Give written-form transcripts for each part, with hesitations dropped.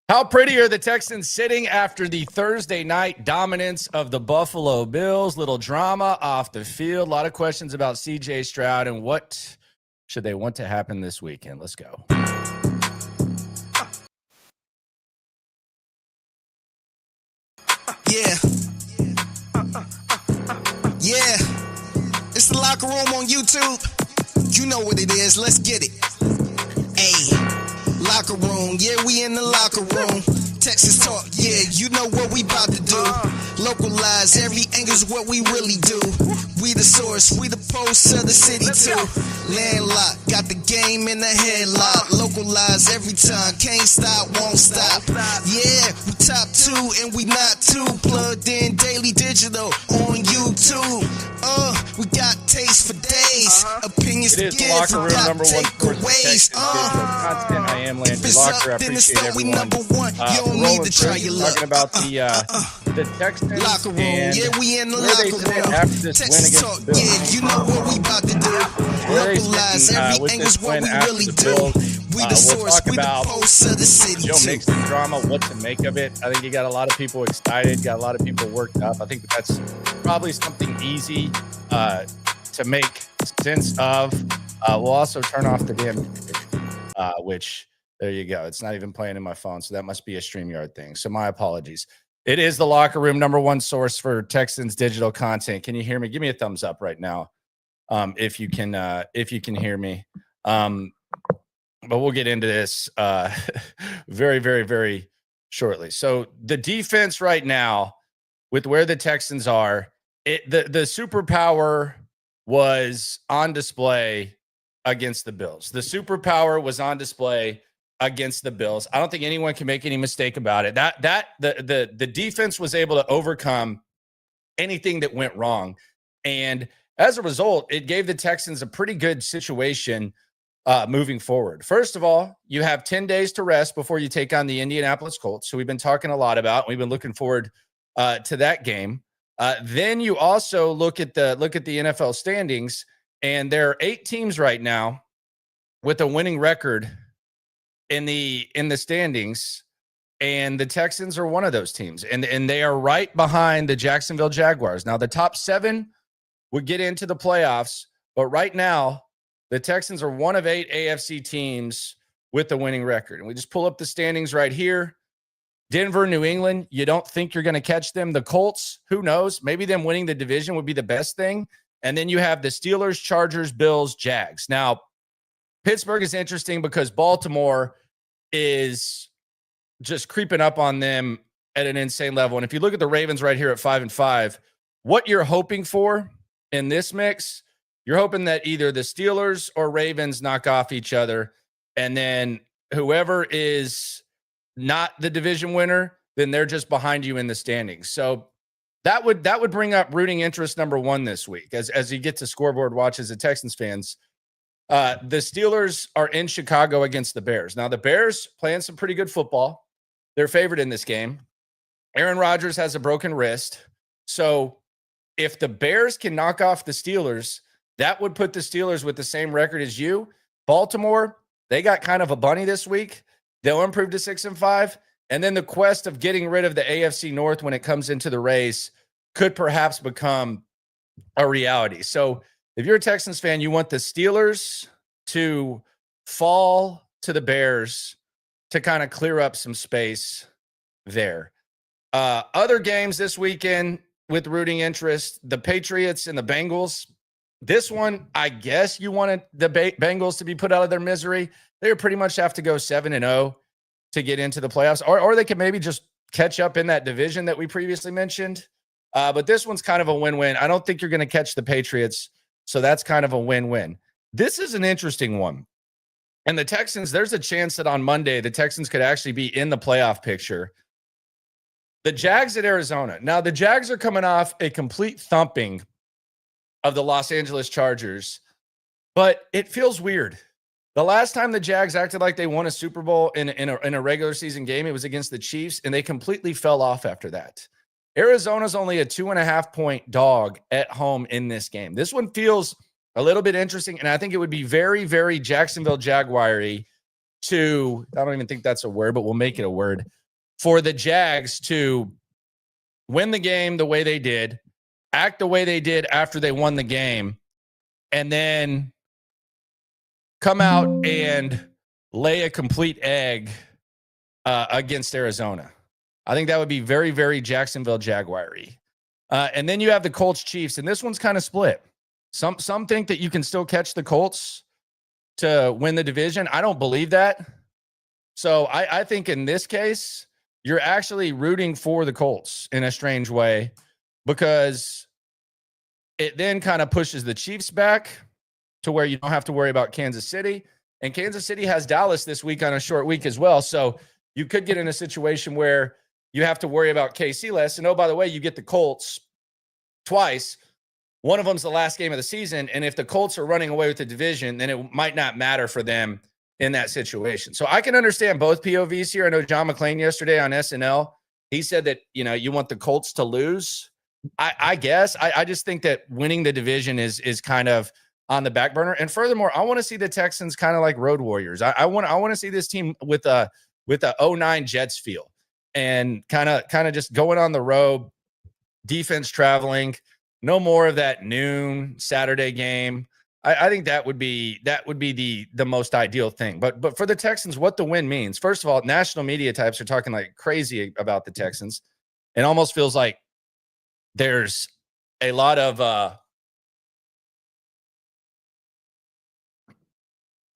How pretty are the Texans sitting after the Thursday night dominance of the Buffalo Bills? Little drama off the field. A lot of questions about CJ Stroud and what should they want to happen this weekend. Let's go. Yeah. Yeah. It's the Locker Room on YouTube. You know what it is. Let's get it. Hey. Locker Room. Yeah, we in the locker room. Texas talk. Yeah, you know what we about to do. Localize every angle's what we really do. We the source. We the pulse of the city too. Landlocked. Got the game in the headlock. Localize every time. Can't stop, won't stop. Yeah, we top two and we not too. Plugged in daily digital on YouTube. We got taste for days. Opinions It is to the give. locker room number one takeaways. source of content. I am Landry If Locker. it's I up, then it's appreciate up. We everyone. number one. You don't need to try your luck. Talking about the Texans Locker room. and Yeah, we in the where they locker sit room. after this win Texas against talk. the Bills. Yeah, you know what we about to do. Where they Localize sitting, every with angle's this what win we after really the do. Bills. We the We'll source. talk We the about pulse of the city Joe too. Mixon drama, what to make of it. I think you got a lot of people excited, got a lot of people worked up. I think that's probably something easy to make sense of. We'll also turn off the damn which there you go. It's not even playing in my phone, so that must be a StreamYard thing. So my apologies. It is the Locker Room, number one source for Texans digital content. Can you hear me? Give me a thumbs up right now, if you can hear me. But we'll get into this very, very, very shortly. So the defense right now, with where the Texans are, the superpower was on display against the Bills. The superpower was on display against the Bills. I don't think anyone can make any mistake about it. The defense was able to overcome anything that went wrong. And as a result, it gave the Texans a pretty good situation moving forward. First of all, you have 10 days to rest before you take on the Indianapolis Colts, who we've been talking a lot about. We've been looking forward to that game. Then you also look at the NFL standings, and there are 8 teams right now with a winning record in the standings, and the Texans are one of those teams, and they are right behind the Jacksonville Jaguars. Now, the top 7 would get into the playoffs, but right now, the Texans are one of 8 AFC teams with a winning record. And we just pull up the standings right here. Denver, New England, you don't think you're going to catch them. The Colts, who knows? Maybe them winning the division would be the best thing. And then you have the Steelers, Chargers, Bills, Jags. Now, Pittsburgh is interesting because Baltimore is just creeping up on them at an insane level. And if you look at the Ravens right here at 5-5, what you're hoping for in this mix, you're hoping that either the Steelers or Ravens knock off each other, and then whoever is not the division winner, then they're just behind you in the standings. So that would bring up rooting interest number 1 this week as you get to scoreboard watch as a Texans fans. The Steelers are in Chicago against the Bears. Now, the Bears playing some pretty good football. They're favored in this game. Aaron Rodgers has a broken wrist. So if the Bears can knock off the Steelers, that would put the Steelers with the same record as you. Baltimore, they got kind of a bunny this week. They'll improve to 6-5. And then the quest of getting rid of the AFC North when it comes into the race could perhaps become a reality. So if you're a Texans fan, you want the Steelers to fall to the Bears to kind of clear up some space there. Other games this weekend with rooting interest, the Patriots and the Bengals. This one, I guess you wanted the Bengals to be put out of their misery. They pretty much have to go 7-0 to get into the playoffs, or they could maybe just catch up in that division that we previously mentioned. But this one's kind of a win-win. I don't think you're going to catch the Patriots, so that's kind of a win-win. This is an interesting one. And the Texans, there's a chance that on Monday, the Texans could actually be in the playoff picture. The Jags at Arizona. Now, the Jags are coming off a complete thumping of the Los Angeles Chargers, but it feels weird. The last time the Jags acted like they won a Super Bowl in a regular season game, it was against the Chiefs, and they completely fell off after that. Arizona's only a 2.5-point dog at home in this game. This one feels a little bit interesting, and I think it would be very, very Jacksonville Jaguar-y to, I don't even think that's a word, but we'll make it a word, for the Jags to win the game the way they did, act the way they did after they won the game, and then come out and lay a complete egg against Arizona. I think that would be very, very Jacksonville Jaguar-y. And then you have the Colts Chiefs, and this one's kind of split. Some think that you can still catch the Colts to win the division. I don't believe that. So I think in this case, you're actually rooting for the Colts in a strange way, because it then kind of pushes the Chiefs back to where you don't have to worry about Kansas City. And Kansas City has Dallas this week on a short week as well. So you could get in a situation where you have to worry about KC less. And oh, by the way, you get the Colts twice. One of them's the last game of the season. And if the Colts are running away with the division, then it might not matter for them in that situation. So I can understand both POVs here. I know John McClain yesterday on SNL, he said that, you want the Colts to lose. I guess. I just think that winning the division is kind of on the back burner. And furthermore, I want to see the Texans kind of like road warriors. I want to see this team with a 09 Jets feel, and kind of just going on the road, defense traveling, no more of that noon Saturday game. I think that would be the most ideal thing. But for the Texans, what the win means, first of all, national media types are talking like crazy about the Texans. It almost feels like there's a lot of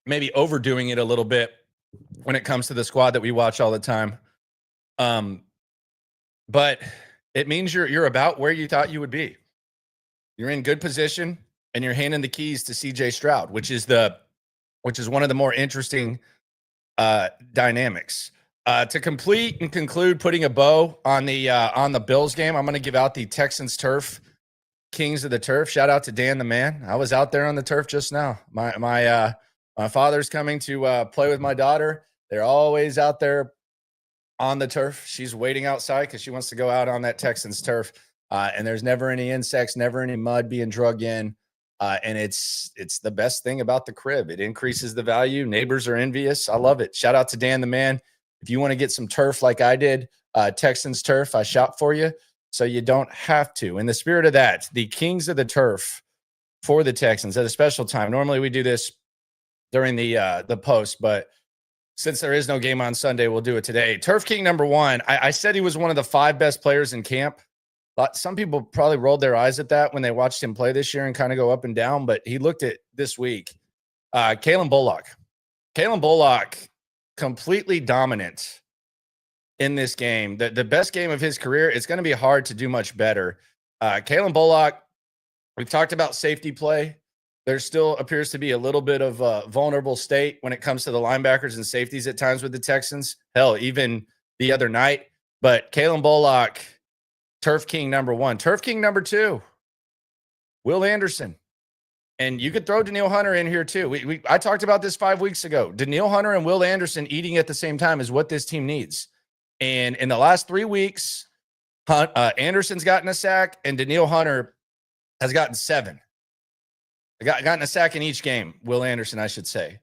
maybe overdoing it a little bit when it comes to the squad that we watch all the time. But it means you're about where you thought you would be. You're in good position, and you're handing the keys to CJ Stroud, which is one of the more interesting dynamics. To complete and conclude putting a bow on the Bills game, I'm going to give out the Texans turf, Kings of the Turf. Shout out to Dan the man. I was out there on the turf just now. My father's coming to play with my daughter. They're always out there on the turf. She's waiting outside because she wants to go out on that Texans turf. And there's never any insects, never any mud being drug in. And it's the best thing about the crib. It increases the value. Neighbors are envious. I love it. Shout out to Dan the man. If you want to get some turf like I did, Texans turf, I shop for you, so you don't have to. In the spirit of that, the Kings of the Turf for the Texans at a special time. Normally we do this during the post, but since there is no game on Sunday, we'll do it today. Turf King number 1. I said he was one of the 5 best players in camp. But some people probably rolled their eyes at that when they watched him play this year and kind of go up and down. But he looked at this week. Kalen Bullock. Kalen Bullock, completely dominant in this game. The best game of his career. It's going to be hard to do much better. Kalen Bullock, we've talked about safety play. There still appears to be a little bit of a vulnerable state when it comes to the linebackers and safeties at times with the Texans. Hell, even the other night. But Kalen Bullock, Turf King number 1. Turf King number 2, Will Anderson. And you could throw Danielle Hunter in here too. I talked about this 5 weeks ago. Danielle Hunter and Will Anderson eating at the same time is what this team needs. And in the last 3 weeks, Anderson's gotten a sack, and Danielle Hunter has gotten 7. Gotten a sack in each game. Will Anderson, I should say.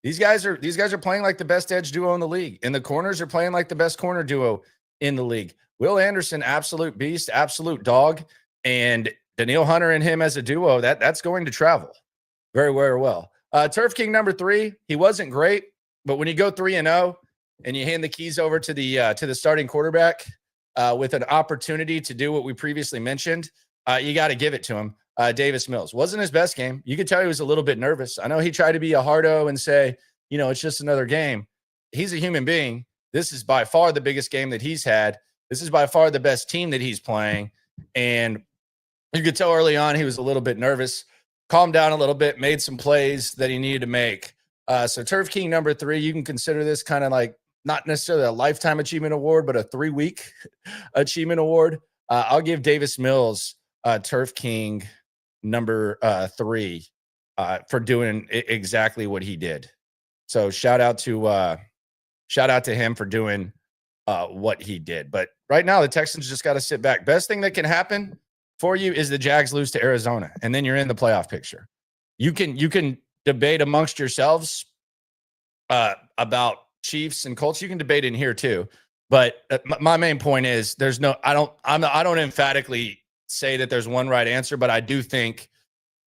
These guys are playing like the best edge duo in the league, and the corners are playing like the best corner duo in the league. Will Anderson, absolute beast, absolute dog, and Danielle Hunter and him as a duo, that's going to travel very, very well. Turf King number 3, he wasn't great, but when you go 3-0 and you hand the keys over to the starting quarterback with an opportunity to do what we previously mentioned, you got to give it to him. Davis Mills wasn't his best game. You could tell he was a little bit nervous. I know he tried to be a hardo and say, it's just another game. He's a human being. This is by far the biggest game that he's had. This is by far the best team that he's playing. And you could tell early on he was a little bit nervous, calmed down a little bit, made some plays that he needed to make. So Turf King number 3, you can consider this kind of like not necessarily a lifetime achievement award, but a 3-week achievement award. I'll give Davis Mills Turf King number 3 for doing exactly what he did. So shout out to him for doing what he did. But right now, the Texans just got to sit back. Best thing that can happen for you is the Jags lose to Arizona, and then you're in the playoff picture. You can debate amongst yourselves about Chiefs and Colts. You can debate in here too, but my main point is I don't emphatically say that there's one right answer, but I do think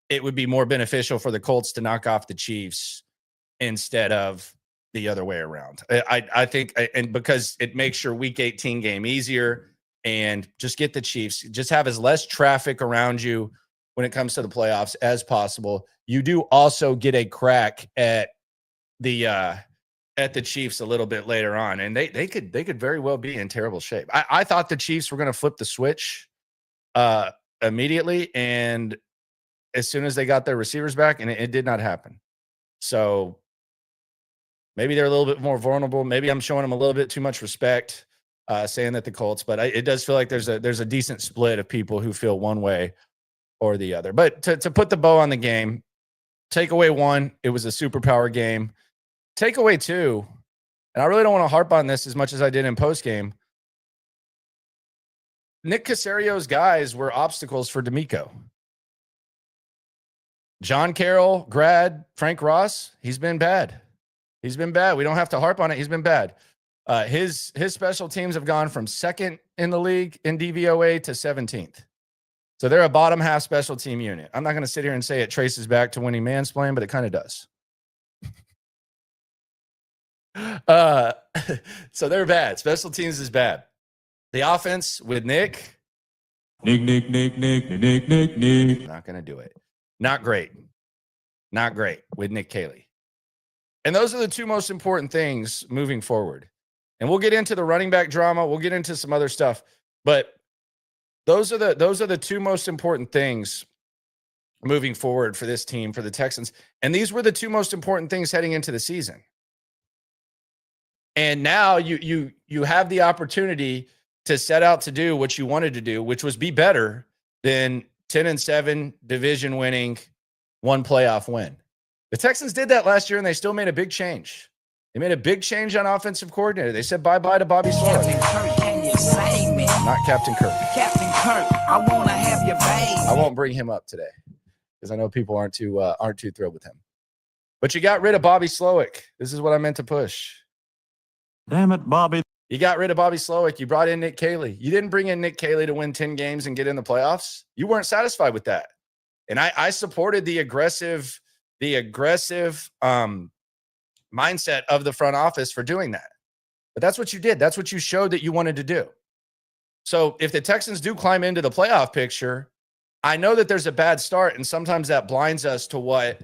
it would be more beneficial for the Colts to knock off the Chiefs instead of the other way around. I think, and because it makes your Week 18 game easier, and just get the Chiefs, just have as less traffic around you when it comes to the playoffs as possible. You do also get a crack at the Chiefs a little bit later on, and they could very well be in terrible shape. I thought the Chiefs were going to flip the switch immediately, and as soon as they got their receivers back, and it did not happen. So maybe they're a little bit more vulnerable. Maybe I'm showing them a little bit too much respect, saying that the Colts, but it does feel like there's a decent split of people who feel one way or the other. But to put the bow on the game, takeaway one, it was a superpower game. Takeaway two, and I really don't want to harp on this as much as I did in postgame, Nick Casario's guys were obstacles for D'Amico. John Carroll, grad, Frank Ross, he's been bad. He's been bad. We don't have to harp on it. He's been bad. His special teams have gone from second in the league in DVOA to 17th. So they're a bottom half special team unit. I'm not going to sit here and say it traces back to when he mansplained, but it kind of does. So they're bad. Special teams is bad. The offense with Nick. Not going to do it. Not great. Not great with Nick Caley. And those are the two most important things moving forward. And we'll get into the running back drama. We'll get into some other stuff. But those are the two most important things moving forward for this team, for the Texans. And these were the two most important things heading into the season. And now you have the opportunity to set out to do what you wanted to do, which was be better than 10-7 division winning, one playoff win. The Texans did that last year, and they still made a big change. They made a big change on offensive coordinator. They said bye-bye to Bobby Sroud. Not Captain Kirk. Captain Kirk, I want to have your baby. I won't bring him up today because I know people aren't too thrilled with him. But you got rid of Bobby Slowick. This is what I meant to push. Damn it, Bobby. You got rid of Bobby Slowick. You brought in Nick Caley. You didn't bring in Nick Caley to win 10 games and get in the playoffs. You weren't satisfied with that. And I supported the aggressive mindset of the front office for doing that. But that's what you did. That's what you showed that you wanted to do. So if the Texans do climb into the playoff picture, I know that there's a bad start, and sometimes that blinds us to what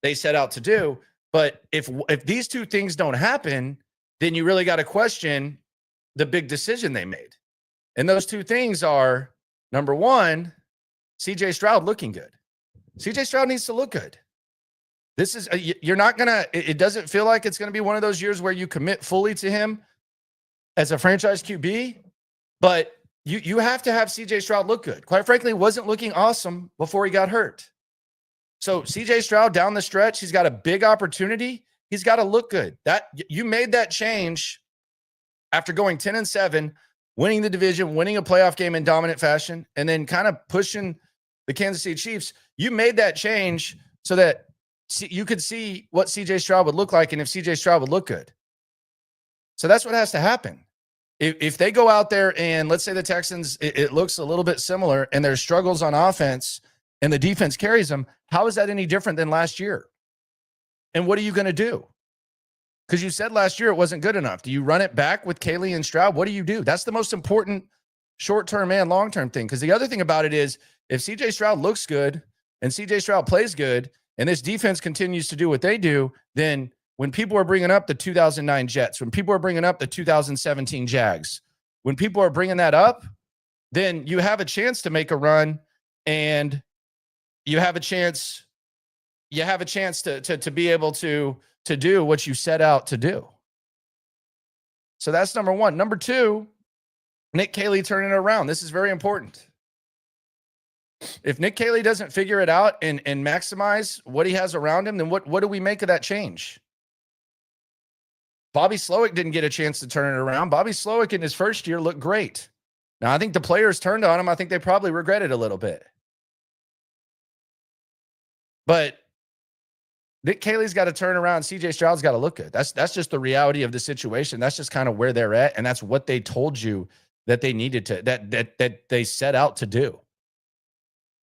they set out to do. But if these two things don't happen, then you really got to question the big decision they made. And those two things are, number one, CJ Stroud looking good. CJ Stroud needs to look good. This is, you're not going to, it doesn't feel like it's going to be one of those years where you commit fully to him as a franchise QB, but you have to have CJ Stroud look good. Quite frankly, wasn't looking awesome before he got hurt. So CJ Stroud down the stretch, he's got a big opportunity. He's got to look good. That you made that change after going 10-7, winning the division, winning a playoff game in dominant fashion, and then kind of pushing the Kansas City Chiefs. You made that change so that you could see what CJ Stroud would look like and if CJ Stroud would look good. So that's what has to happen. If they go out there and let's say the Texans, it looks a little bit similar and there's struggles on offense and the defense carries them, how is that any different than last year? And what are you going to do? Because you said last year it wasn't good enough. Do you run it back with Caley and Stroud? What do you do? That's the most important short-term and long-term thing. Because the other thing about it is if CJ Stroud looks good and CJ Stroud plays good and this defense continues to do what they do, then when people are bringing up the 2009 Jets, when people are bringing up the 2017 Jags, when people are bringing that up, then you have a chance to make a run and you have a chance to be able to do what you set out to do. So that's number one. Number two, Nick Caley turning it around. This is very important. If Nick Caley doesn't figure it out and maximize what he has around him, then what do we make of that change? Bobby Slowick didn't get a chance to turn it around. Bobby Slowick in his first year looked great. Now, I think the players turned on him. I think they probably regret it a little bit. But Nick Caley's got to turn around. CJ Stroud's got to look good. That's just the reality of the situation. That's just kind of where they're at, and that's what they told you that they needed to that they set out to do.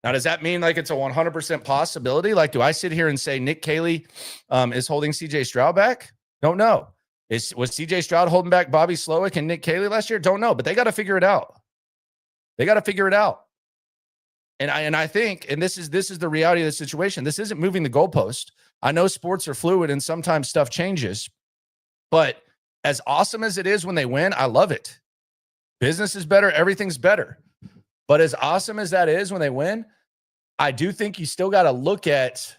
Now, does that mean like it's a 100% possibility? Like, do I sit here and say Nick Caley is holding CJ Stroud back? Don't know. Was CJ Stroud holding back Bobby Slowick and Nick Caley last year? Don't know, but they got to figure it out. They got to figure it out. And I think, and this is the reality of the situation. This isn't moving the goalpost. I know sports are fluid and sometimes stuff changes, but as awesome as it is when they win, I love it. Business is better. Everything's better. But as awesome as that is when they win, I do think you still got to look at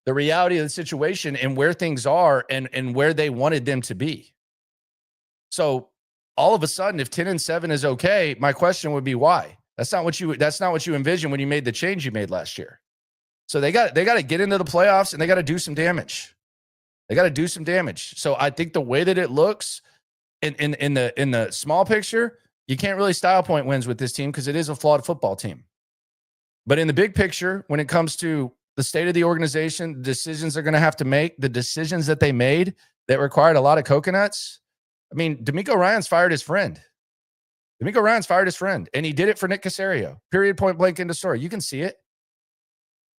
the reality of the situation and where things are and where they wanted them to be. So all of a sudden, if 10-7 is okay, my question would be why? That's not what you envisioned when you made the change you made last year. So they got to get into the playoffs and they got to do some damage. They got to do some damage. So I think the way that it looks in the small picture, you can't really style point wins with this team because it is a flawed football team. But in the big picture, when it comes to the state of the organization, the decisions they're going to have to make, the decisions that they made that required a lot of coconuts. I mean, D'Amico Ryans fired his friend. D'Amico Ryans fired his friend, and he did it for Nick Caserio. Period, point blank, end of story. You can see it.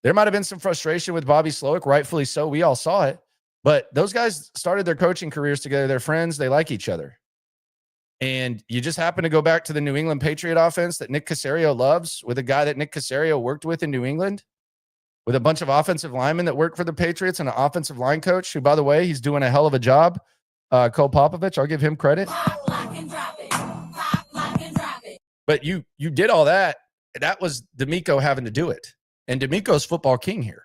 There might have been some frustration with Bobby Slowick, rightfully so. We all saw it. But those guys started their coaching careers together. They're friends. They like each other. And you just happen to go back to the New England Patriot offense that Nick Caserio loves with a guy that Nick Caserio worked with in New England, with a bunch of offensive linemen that work for the Patriots and an offensive line coach who, by the way, he's doing a hell of a job. Cole Popovich, I'll give him credit. But you did all that. That was D'Amico having to do it. And D'Amico's football king here.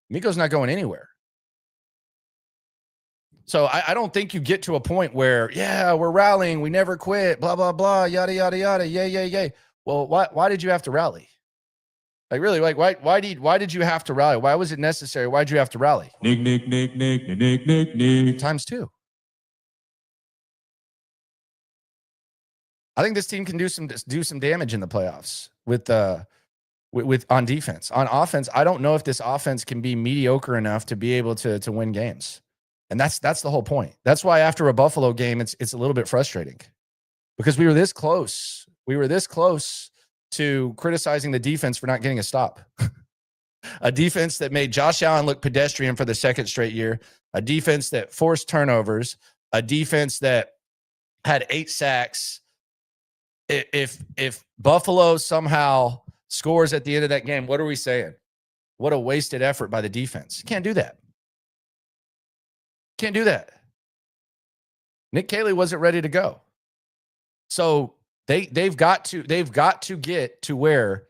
D'Amico's not going anywhere. So I don't think you get to a point where, yeah, we're rallying, we never quit, blah, blah, blah, yada, yada, yada, yay. Well, why did you have to rally? Like, really, like, why did you have to rally? Why was it necessary? Why did you have to rally? Nick. Times two. I think this team can do some damage in the playoffs with on defense. On offense, I don't know if this offense can be mediocre enough to be able to win games. And that's the whole point. That's why after a Buffalo game, it's a little bit frustrating because we were this close. We were this close to criticizing the defense for not getting a stop. A defense that made Josh Allen look pedestrian for the second straight year. A defense that forced turnovers. A defense that had 8 sacks. If Buffalo somehow scores at the end of that game, what are we saying? What a wasted effort by the defense. You can't do that. Can't do that. Nick Caley wasn't ready to go. So they've got to get to where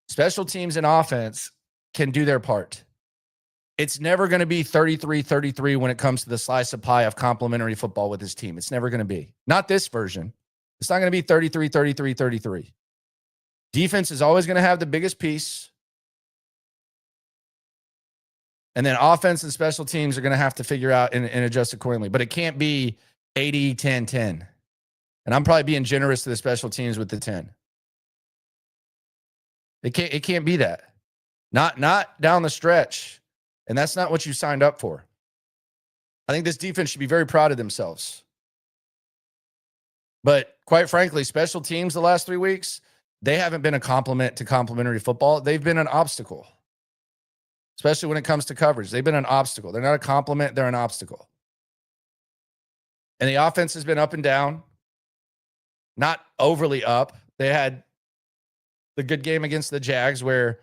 special teams and offense can do their part. It's never going to be 33-33 when it comes to the slice of pie of complimentary football with this team. It's never going to be. Not this version. It's not going to be 33-33-33. Defense is always going to have the biggest piece. And then offense and special teams are going to have to figure out and adjust accordingly. But it can't be 80-10-10. And I'm probably being generous to the special teams with the 10. It can't be that. Not down the stretch. And that's not what you signed up for. I think this defense should be very proud of themselves. But quite frankly, special teams the last 3 weeks, they haven't been a complement to complimentary football. They've been an obstacle. Especially when it comes to coverage. They've been an obstacle. They're not a compliment. They're an obstacle. And the offense has been up and down. Not overly up. They had the good game against the Jags where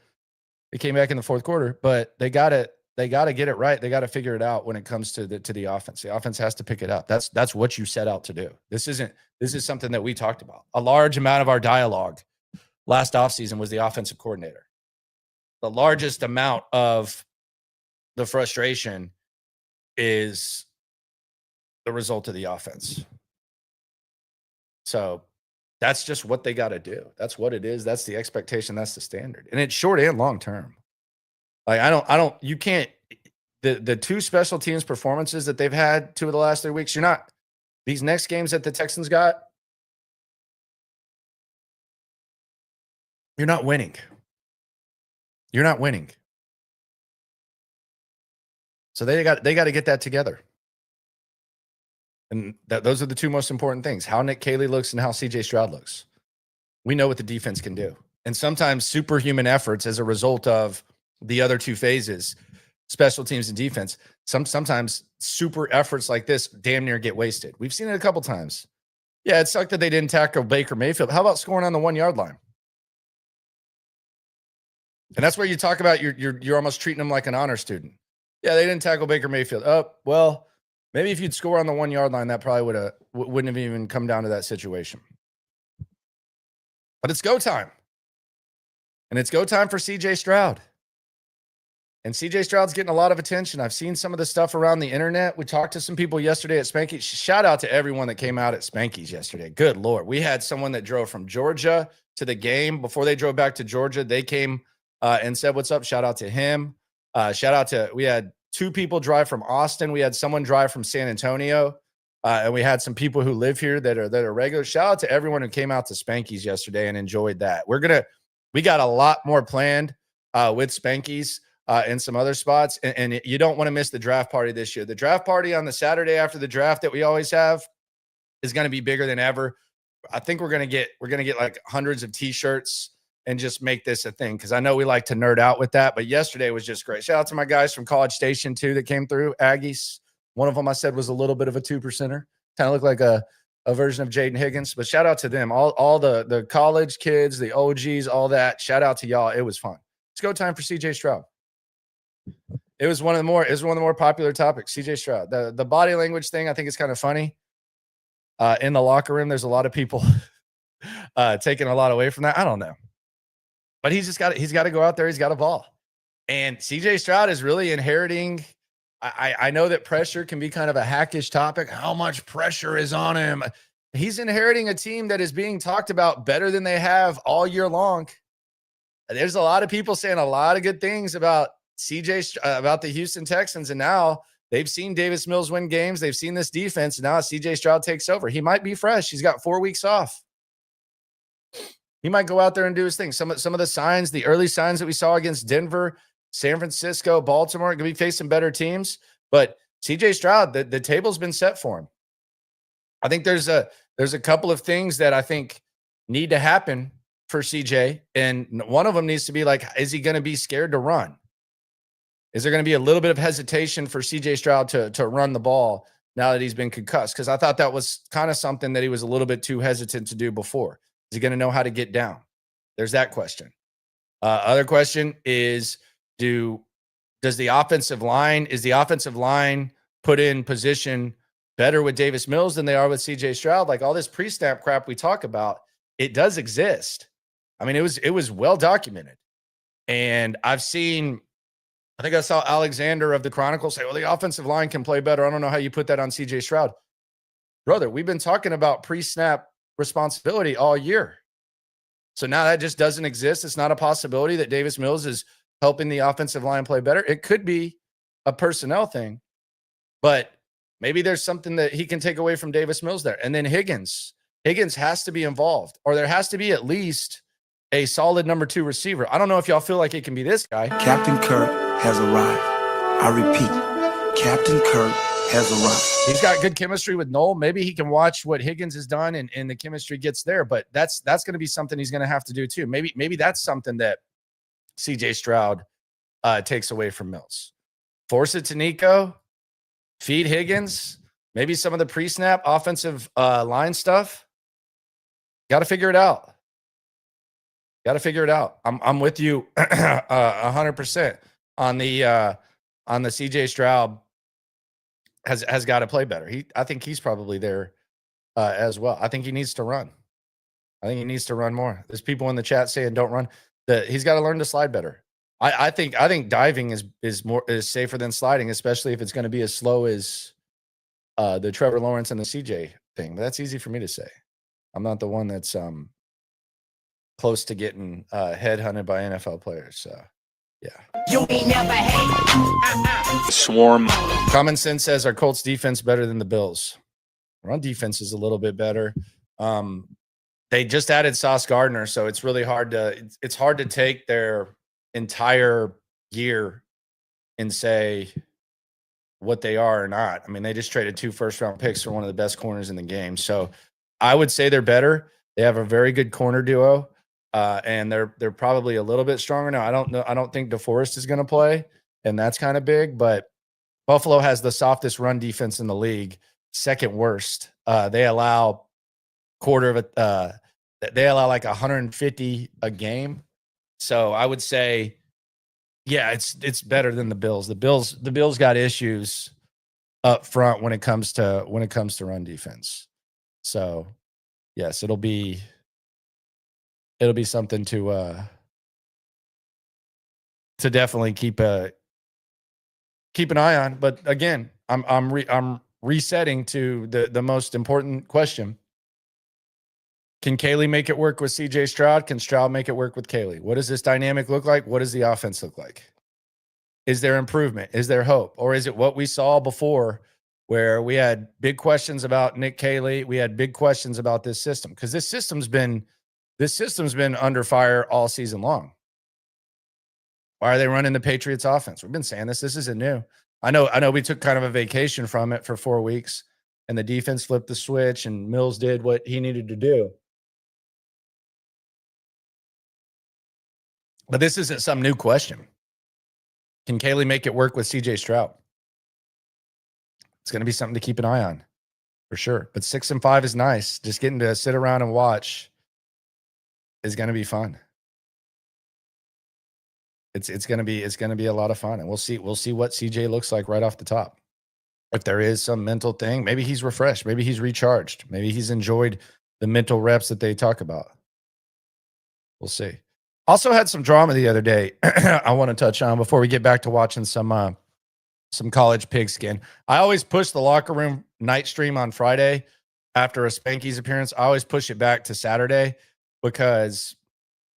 they came back in the fourth quarter, but they got to get it right. They got to figure it out when it comes to the offense. The offense has to pick it up. That's what you set out to do. This is something that we talked about. A large amount of our dialogue last offseason was the offensive coordinator. The largest amount of the frustration is the result of the offense. So that's just what they got to do. That's what it is. That's the expectation. That's the standard. And it's short and long term. Like you can't, the 2 special teams performances that they've had 2 of the last 3 weeks, these next games that the Texans got, you're not winning. You're not winning. So they got to get that together. And those are the two most important things: how Nick Caley looks and how CJ Stroud looks. We know what the defense can do. And sometimes superhuman efforts as a result of the other two phases, special teams and defense, sometimes super efforts like this damn near get wasted. We've seen it a couple times. Yeah, it sucked that they didn't tackle Baker Mayfield. How about scoring on the 1 yard line? And that's where you talk about you're almost treating them like an honor student. Yeah, they didn't tackle Baker Mayfield. Oh, well, maybe if you'd score on the 1 yard line, that probably wouldn't have even come down to that situation. But it's go time. And it's go time for CJ Stroud. And CJ Stroud's getting a lot of attention. I've seen some of the stuff around the internet. We talked to some people yesterday at Spanky's. Shout out to everyone that came out at Spanky's yesterday. Good Lord. We had someone that drove from Georgia to the game. Before they drove back to Georgia, they came and said, what's up? Shout out to him. We had two people drive from Austin. We had someone drive from San Antonio. And we had some people who live here that are regular. Shout out to everyone who came out to Spanky's yesterday and enjoyed that. We got a lot more planned with Spanky's and some other spots. And you don't want to miss the draft party this year. The draft party on the Saturday after the draft that we always have is going to be bigger than ever. I think we're going to get like hundreds of t-shirts and just make this a thing, because I know we like to nerd out with that. But yesterday was just great. Shout out to my guys from College Station too that came through, Aggies. One of them I said was a little bit of a 2%er. Kind of looked like a version of Jaden Higgins. But shout out to them. All the college kids, the OGs, all that. Shout out to y'all. It was fun. It's go time for CJ Stroud. It was one of the more popular topics. CJ Stroud. The body language thing, I think, is kind of funny. In the locker room, there's a lot of people taking a lot away from that. I don't know. But he's got to go out there. He's got to ball. And CJ Stroud is really inheriting. I know that pressure can be kind of a hackish topic. How much pressure is on him? He's inheriting a team that is being talked about better than they have all year long. There's a lot of people saying a lot of good things about about the Houston Texans. And now they've seen Davis Mills win games. They've seen this defense. And now CJ Stroud takes over. He might be fresh. He's got 4 weeks off. He might go out there and do his thing. Some of the signs, the early signs that we saw against Denver, San Francisco, Baltimore, going to be facing better teams. But CJ Stroud, the table's been set for him. I think there's a couple of things that I think need to happen for CJ. And one of them needs to be like, is he going to be scared to run? Is there going to be a little bit of hesitation for CJ Stroud to run the ball now that he's been concussed? Because I thought that was kind of something that he was a little bit too hesitant to do before. Is he going to know how to get down? There's that question. Other question is, is the offensive line put in position better with Davis Mills than they are with CJ Stroud? Like all this pre-snap crap we talk about, it does exist. I mean, it was well documented. And I think I saw Alexander of the Chronicle say, well, the offensive line can play better. I don't know how you put that on CJ Stroud. Brother, we've been talking about pre-snap responsibility all year. So now that just doesn't exist. It's not a possibility that Davis Mills is helping the offensive line play better. It could be a personnel thing, but maybe there's something that he can take away from Davis Mills there. And then Higgins has to be involved, or there has to be at least a solid number 2 receiver. I don't know if y'all feel like it can be this guy. Captain Kirk has arrived. I repeat, Captain Kirk has arrived. He's got good chemistry with Noel. Maybe he can watch what Higgins has done and the chemistry gets there, but that's going to be something he's going to have to do too. Maybe that's something that CJ Stroud takes away from Mills. Force it to Nico, feed Higgins, maybe some of the pre-snap offensive line stuff. Got to figure it out. I'm with you 100% on the CJ Stroud has got to play better. I think he's probably there as well. I think he needs to run. I think he needs to run more. There's people in the chat saying don't run. He's got to learn to slide better. I think diving is safer than sliding, especially if it's going to be as slow as the Trevor Lawrence and the CJ thing. But that's easy for me to say. I'm not the one that's close to getting headhunted by NFL players. So yeah. You ain't never hate. Swarm. Common sense says our Colts defense better than the Bills. Run defense is a little bit better. They just added Sauce Gardner, so it's really hard to take their entire year and say what they are or not. I mean, they just traded 2 first-round picks for one of the best corners in the game. So I would say they're better. They have a very good corner duo, and they're probably a little bit stronger now. I don't know. I don't think DeForest is going to play, and that's kind of big. But Buffalo has the softest run defense in the league, second worst. They allow they allow like 150 a game. So I would say, yeah, it's better than the Bills. The Bills got issues up front when it comes to run defense. So yes, it'll be something to definitely keep an eye on. But again, I'm resetting to the most important question. Can Kaylee make it work with CJ Stroud? Can Stroud make it work with Kaylee? What does this dynamic look like? What does the offense look like? Is there improvement? Is there hope? Or is it what we saw before where we had big questions about Nick Kaylee? We had big questions about this system because this system's been under fire all season long. Why are they running the Patriots offense? We've been saying this. This isn't new. I know we took kind of a vacation from it for 4 weeks and the defense flipped the switch and Mills did what he needed to do. But this isn't some new question. Can Kaylee make it work with CJ Stroud? It's going to be something to keep an eye on for sure. But 6-5 is nice. Just getting to sit around and watch is going to be fun. It's going to be a lot of fun, and we'll see what CJ looks like right off the top. If there is some mental thing, maybe he's refreshed, maybe he's recharged, maybe he's enjoyed the mental reps that they talk about. We'll see. Also had some drama the other day I want to touch on before we get back to watching some college pigskin. I always push the Locker Room night stream on Friday after a Spanky's appearance. I always push it back to Saturday because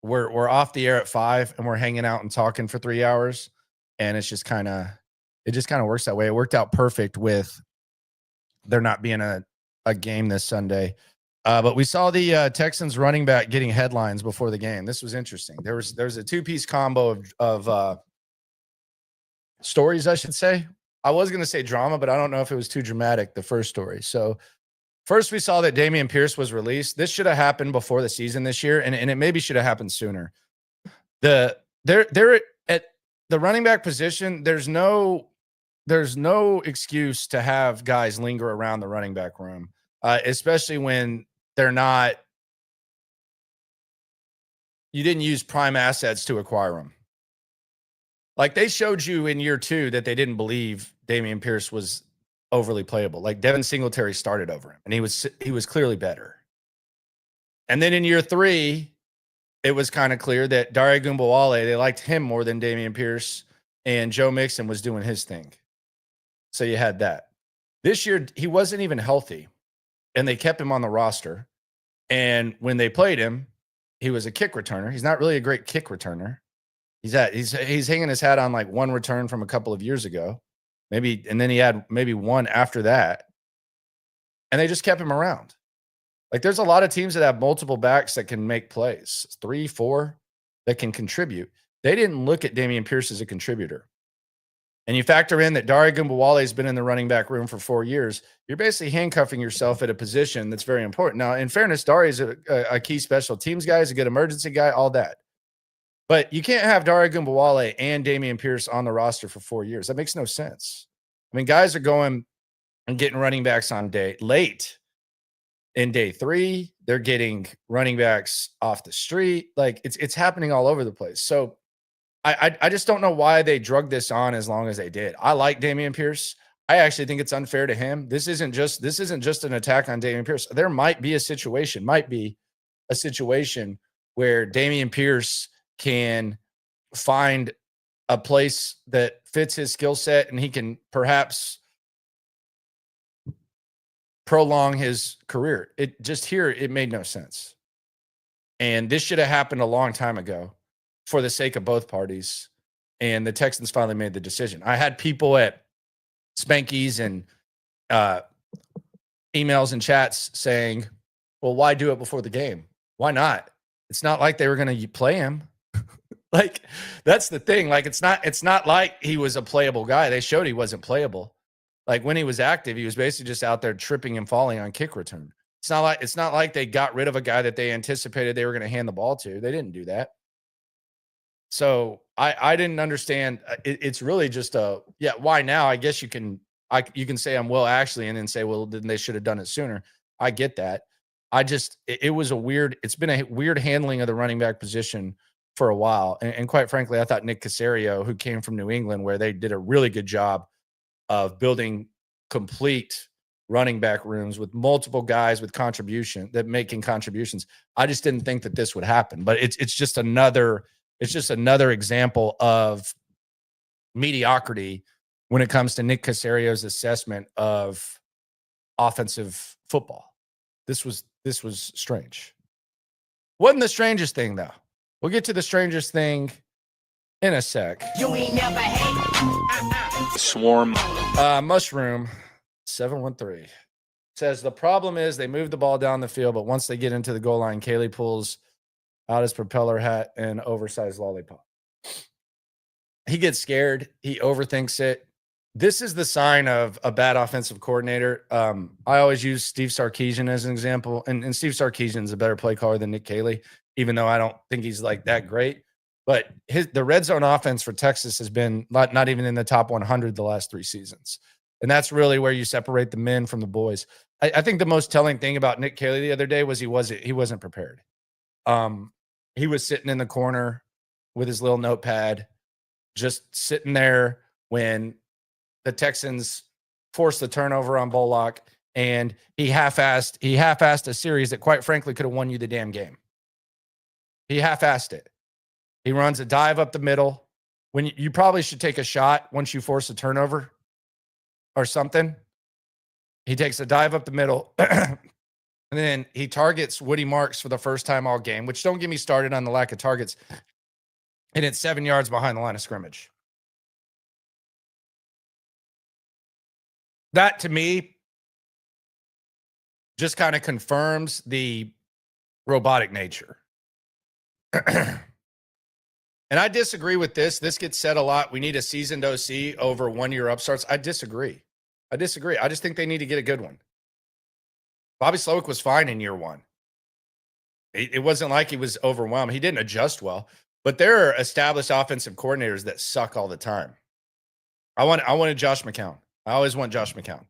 we're off the air at 5 and we're hanging out and talking for 3 hours, and it just kind of works that way. It worked out perfect with there not being a game this Sunday. But we saw the Texans running back getting headlines before the game. This was interesting. There's a 2-piece combo of stories, I should say. I was going to say drama, but I don't know if it was too dramatic, the first story. So first we saw that Dameon Pierce was released. This should have happened before the season this year, and it maybe should have happened sooner. They're at the running back position, there's no excuse to have guys linger around the running back room, especially when you didn't use prime assets to acquire them. Like they showed you in year 2 that they didn't believe Dameon Pierce was overly playable. Like Devin Singletary started over him, and he was clearly better. And then in year 3, it was kind of clear that Dare Ogunbowale, they liked him more than Dameon Pierce, and Joe Mixon was doing his thing. So you had that. This year, he wasn't even healthy, and they kept him on the roster. And when they played him, he was a kick returner. He's not really a great kick returner. He's hanging his hat on like one return from a couple of years ago, maybe, and then he had maybe one after that, and they just kept him around. Like there's a lot of teams that have multiple backs that can make plays, 3, 4 that can contribute. They didn't look at Dameon Pierce as a contributor. And you factor in that Dare Ogunbowale has been in the running back room for 4 years, you're basically handcuffing yourself at a position that's very important. Now, in fairness, Dare is a key special teams guy, he's a good emergency guy, all that. But you can't have Dare Ogunbowale and Dameon Pierce on the roster for 4 years. That makes no sense. I mean, guys are going and getting running backs on late in day 3. They're getting running backs off the street. Like it's happening all over the place. So I just don't know why they drugged this on as long as they did. I like Dameon Pierce. I actually think it's unfair to him. This isn't just an attack on Dameon Pierce. There might be a situation where Dameon Pierce can find a place that fits his skill set and he can perhaps prolong his career. It made no sense. And this should have happened a long time ago for the sake of both parties. And the Texans finally made the decision. I had people at Spanky's and emails and chats saying, well, why do it before the game? Why not? It's not like they were going to play him. Like, that's the thing. Like, it's not like he was a playable guy. They showed he wasn't playable. Like when he was active, he was basically just out there tripping and falling on kick return. It's not like they got rid of a guy that they anticipated they were going to hand the ball to. They didn't do that. So I didn't understand. It's really just why now? I guess you can say I'm well actually, and then say, well, then they should have done it sooner. I get that. It was it's been a weird handling of the running back position for a while. And quite frankly, I thought Nick Caserio, who came from New England, where they did a really good job of building complete running back rooms with multiple guys with making contributions. I just didn't think that this would happen, but it's just another example of mediocrity when it comes to Nick Caserio's assessment of offensive football. This was strange. Wasn't the strangest thing though. We'll get to the strangest thing in a sec. You ain't never hate. Swarm. Mushroom 713 says the problem is they move the ball down the field, but once they get into the goal line, Caley pulls out his propeller hat and oversized lollipop. He gets scared. He overthinks it. This is the sign of a bad offensive coordinator. I always use Steve Sarkisian as an example, and Steve Sarkisian is a better play caller than Nick Caley, even though I don't think he's like that great. But the red zone offense for Texas has been not even in the top 100 the last 3 seasons. And that's really where you separate the men from the boys. I think the most telling thing about Nick Caley the other day was he wasn't prepared. He was sitting in the corner with his little notepad, just sitting there when the Texans forced the turnover on Bullock, and he half-assed a series that quite frankly could have won you the damn game. He half-assed it. He runs a dive up the middle when you probably should take a shot once you force a turnover or something. He takes a dive up the middle and then he targets Woody Marks for the first time all game, which don't get me started on the lack of targets. And it's 7 yards behind the line of scrimmage. That to me just kind of confirms the robotic nature. And I disagree with this. This gets said a lot. We need a seasoned OC over 1 year upstarts. I disagree. I just think they need to get a good one. Bobby Slowick was fine in year 1. It wasn't like he was overwhelmed. He didn't adjust well, but there are established offensive coordinators that suck all the time. I wanted Josh McCown. I always want Josh McCown.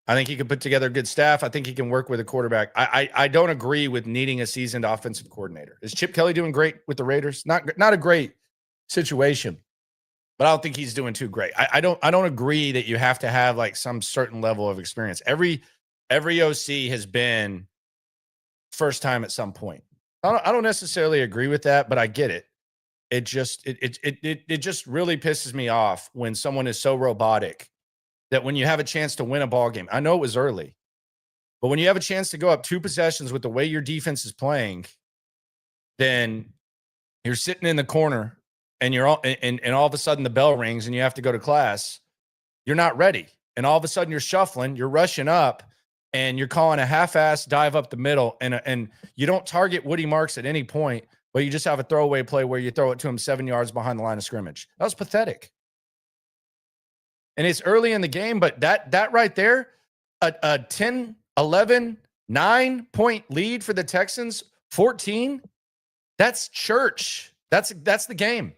I think he can put together a good staff. I think he can work with a quarterback. I don't agree with needing a seasoned offensive coordinator. Is Chip Kelly doing great with the Raiders? Not a great situation, but I don't think he's doing too great. I don't agree that you have to have like some certain level of experience. Every OC has been first time at some point. I don't necessarily agree with that, but I get it. It just really pisses me off when someone is so robotic that when you have a chance to win a ball game, I know it was early, but when you have a chance to go up 2 possessions with the way your defense is playing, then you're sitting in the corner and all of a sudden the bell rings and you have to go to class. You're not ready. And all of a sudden you're shuffling, you're rushing up, and you're calling a half-ass dive up the middle, and you don't target Woody Marks at any point, but you just have a throwaway play where you throw it to him 7 yards behind the line of scrimmage. That was pathetic. And it's early in the game, but that right there, a 10, 11, 9-point lead for the Texans, 14, that's church. That's the game.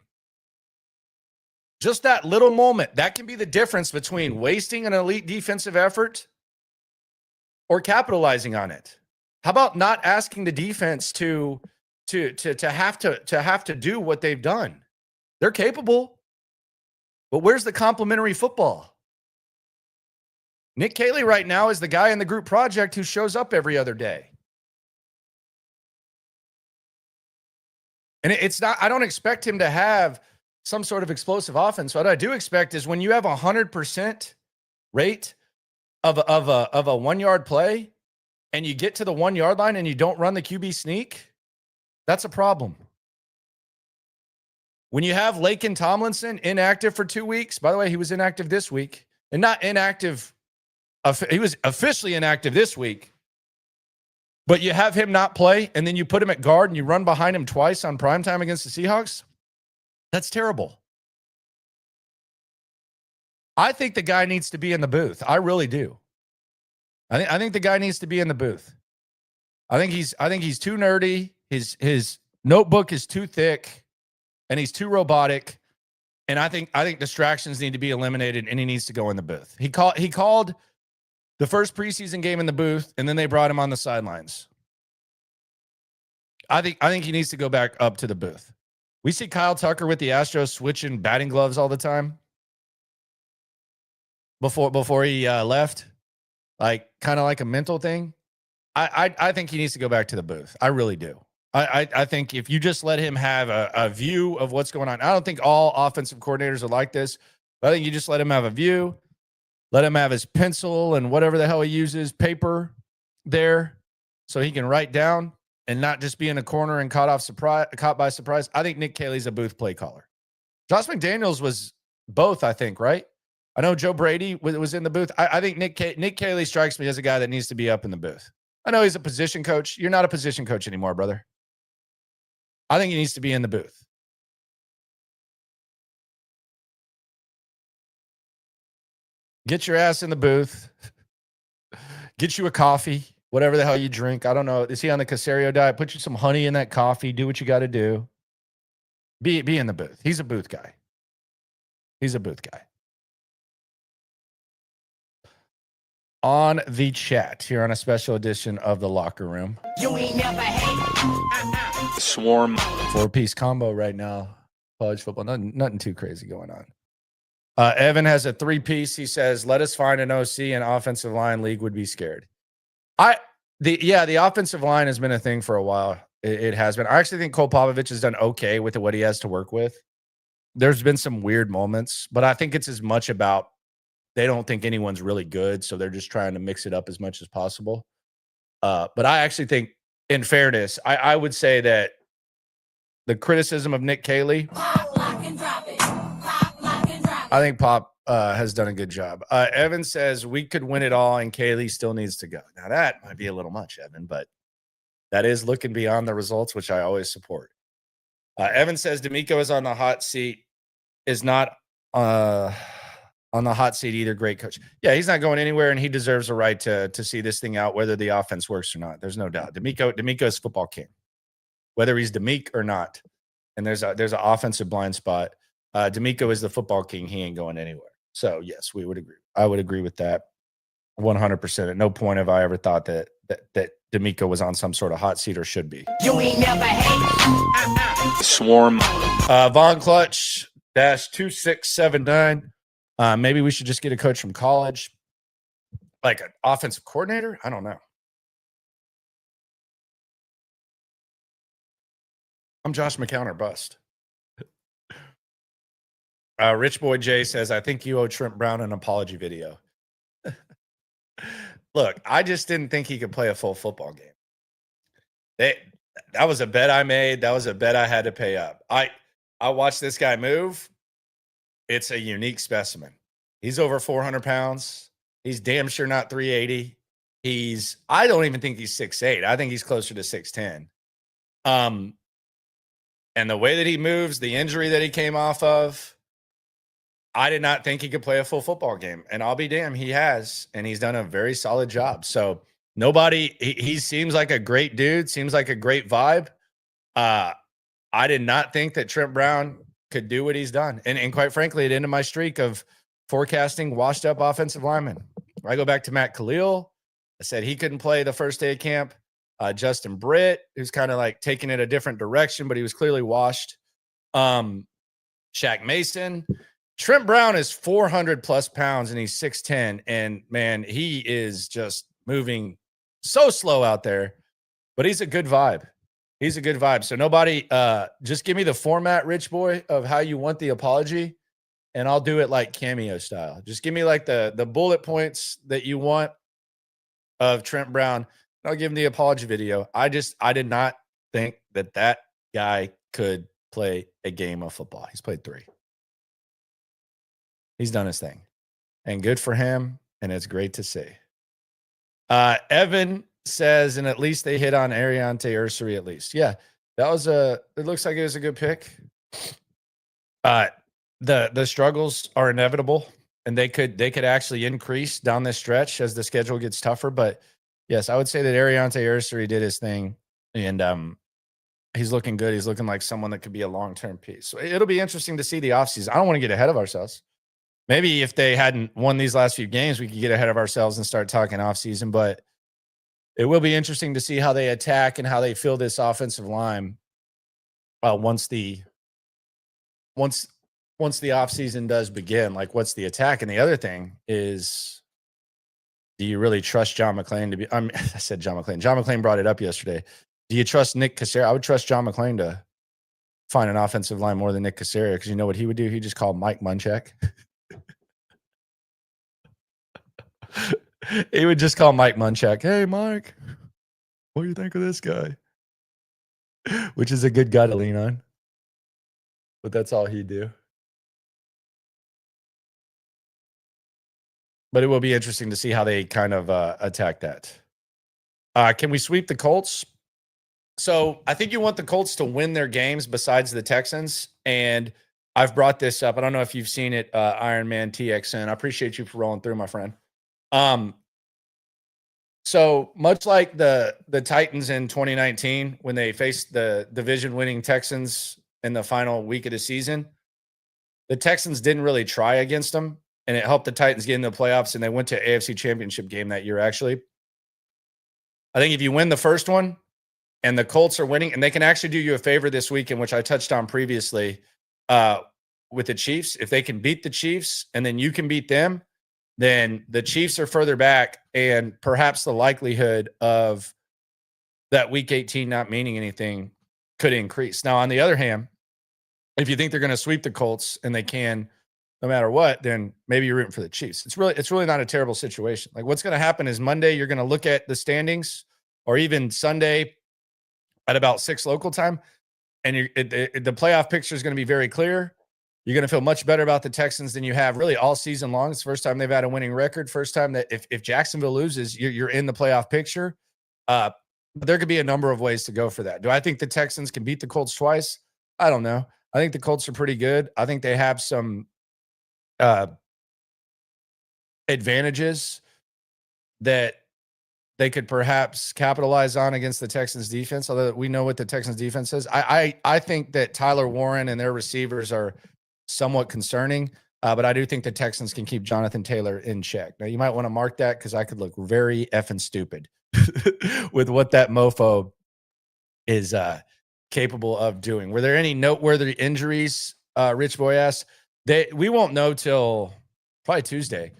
Just that little moment, that can be the difference between wasting an elite defensive effort or capitalizing on it. How about not asking the defense to have to do what they've done? They're capable. But where's the complimentary football? Nick Caley right now is the guy in the group project who shows up every other day. And it's not, I don't expect him to have some sort of explosive offense. What I do expect is when you have 100% rate of a 1 yard play and you get to the 1 yard line and you don't run the QB sneak, that's a problem. When you have Laken Tomlinson inactive for 2 weeks, by the way, he was inactive this week, and not inactive. He was officially inactive this week, but you have him not play, and then you put him at guard and you run behind him twice on primetime against the Seahawks. That's terrible. I think the guy needs to be in the booth. I really do. I think the guy needs to be in the booth. I think he's too nerdy. His notebook is too thick, and he's too robotic. And I think distractions need to be eliminated, and he needs to go in the booth. He called the first preseason game in the booth, and then they brought him on the sidelines. I think he needs to go back up to the booth. We see Kyle Tucker with the Astros switching batting gloves all the time before he left, like kind of like a mental thing. I think he needs to go back to the booth. I really do. I think if you just let him have a view of what's going on, I don't think all offensive coordinators are like this, but I think you just let him have a view, let him have his pencil and whatever the hell he uses, paper there, so he can write down and not just be in a corner and caught by surprise. I think Nick Caley's a booth play caller. Josh McDaniels was both, I think, right? I know Joe Brady was in the booth. I think Nick Caley strikes me as a guy that needs to be up in the booth. I know he's a position coach. You're not a position coach anymore, brother. I think he needs to be in the booth. Get your ass in the booth. Get you a coffee, whatever the hell you drink. I don't know. Is he on the Casario diet? Put you some honey in that coffee. Do what you got to do. Be in the booth. He's a booth guy. He's a booth guy. On the chat here on a special edition of the Locker Room. You ain't never hate. Swarm. 4-piece combo right now. College football. Nothing too crazy going on. Evan has a 3-piece. He says, let us find an OC and offensive line league would be scared. The offensive line has been a thing for a while. It has been. I actually think Cole Popovich has done okay with what he has to work with. There's been some weird moments, but I think it's as much about they don't think anyone's really good, so they're just trying to mix it up as much as possible. But I actually think, in fairness, I would say that the criticism of Nick Caley, I think Pop has done a good job. Evan says we could win it all, and Caley still needs to go. Now, that might be a little much, Evan, but that is looking beyond the results, which I always support. Evan says D'Amico is on the hot seat, is not on the hot seat either. Great coach. Yeah, he's not going anywhere, and he deserves a right to see this thing out, whether the offense works or not. There's no doubt. D'Amico is football king, whether he's D'Amico or not. And there's an offensive blind spot. D'Amico is the football king. He ain't going anywhere. So yes, we would agree. I would agree with that 100%. At no point have I ever thought that D'Amico was on some sort of hot seat or should be. You ain't never hate. Swarm. Von Clutch -2679. Maybe we should just get a coach from college, like an offensive coordinator. I don't know. I'm Josh McCown or bust. Rich Boy J says, I think you owe Trent Brown an apology video. Look, I just didn't think he could play a full football game. That was a bet I made. That was a bet I had to pay up. I watched this guy move. It's a unique specimen. He's over 400 pounds. He's damn sure not 380. I don't even think he's 6'8". I think he's closer to 6'10". And the way that he moves, the injury that he came off of, I did not think he could play a full football game. And I'll be damned, he has. And he's done a very solid job. So he seems like a great dude, seems like a great vibe. I did not think that Trent Brown could do what he's done. And quite frankly, it ended my streak of forecasting washed up offensive linemen. I go back to Matt Khalil. I said he couldn't play the first day of camp. Justin Britt, who's kind of like taking it a different direction, but he was clearly washed. Shaq Mason. Trent Brown is 400 plus pounds and he's 6'10". And man, he is just moving so slow out there, but he's a good vibe. He's a good vibe. So nobody, just give me the format, Rich Boy, of how you want the apology, and I'll do it like cameo style. Just give me like the bullet points that you want of Trent Brown. I'll give him the apology video. I did not think that guy could play a game of football. He's played 3. He's done his thing, and good for him. And it's great to see. Evan says, and at least they hit on Ariante Ursary at least. Yeah, it looks like it was a good pick. The struggles are inevitable. and they could actually increase down this stretch as the schedule gets tougher. But yes, I would say that Ariante Aristeri did his thing, and he's looking good. He's looking like someone that could be a long-term piece. So it'll be interesting to see the offseason. I don't want to get ahead of ourselves. Maybe if they hadn't won these last few games, we could get ahead of ourselves and start talking offseason. But it will be interesting to see how they attack and how they fill this offensive line once the offseason does begin. Like, what's the attack? And the other thing is, do you really trust John McClain to be? I said John McClain. John McClain brought it up yesterday. Do you trust Nick Caserio? I would trust John McClain to find an offensive line more than Nick Caserio, because you know what he would do? He'd just call Mike Munchak. He would just call Mike Munchak. Hey, Mike, what do you think of this guy? Which is a good guy to lean on. But that's all he'd do. But it will be interesting to see how they kind of attack that. Can we sweep the Colts? So I think you want the Colts to win their games besides the Texans. And I've brought this up. I don't know if you've seen it, Iron Man TXN. I appreciate you for rolling through, my friend. So much like the Titans in 2019, when they faced the division-winning Texans in the final week of the season, the Texans didn't really try against them, and it helped the Titans get into the playoffs, and they went to AFC Championship game that year, actually. I think if you win the first one and the Colts are winning, and they can actually do you a favor this weekend, which I touched on previously with the Chiefs. If they can beat the Chiefs and then you can beat them, then the Chiefs are further back, and perhaps the likelihood of that week 18 not meaning anything could increase. Now, on the other hand, if you think they're going to sweep the Colts and they can, no matter what, then maybe you're rooting for the Chiefs. It's really not a terrible situation. Like, what's going to happen is Monday, you're going to look at the standings, or even Sunday at about 6 local time, and the playoff picture is going to be very clear. You're going to feel much better about the Texans than you have really all season long. It's the first time they've had a winning record. First time that if Jacksonville loses, you're in the playoff picture. But there could be a number of ways to go for that. Do I think the Texans can beat the Colts twice? I don't know. I think the Colts are pretty good. I think they have some advantages that they could perhaps capitalize on against the Texans defense, although we know what the Texans defense is. I think that Tyler Warren and their receivers are somewhat concerning, but I do think the Texans can keep Jonathan Taylor in check. Now, you might want to mark that, because I could look very effing stupid with what that mofo is capable of doing. Were there any noteworthy injuries? Rich Boy asked. We won't know till probably Tuesday,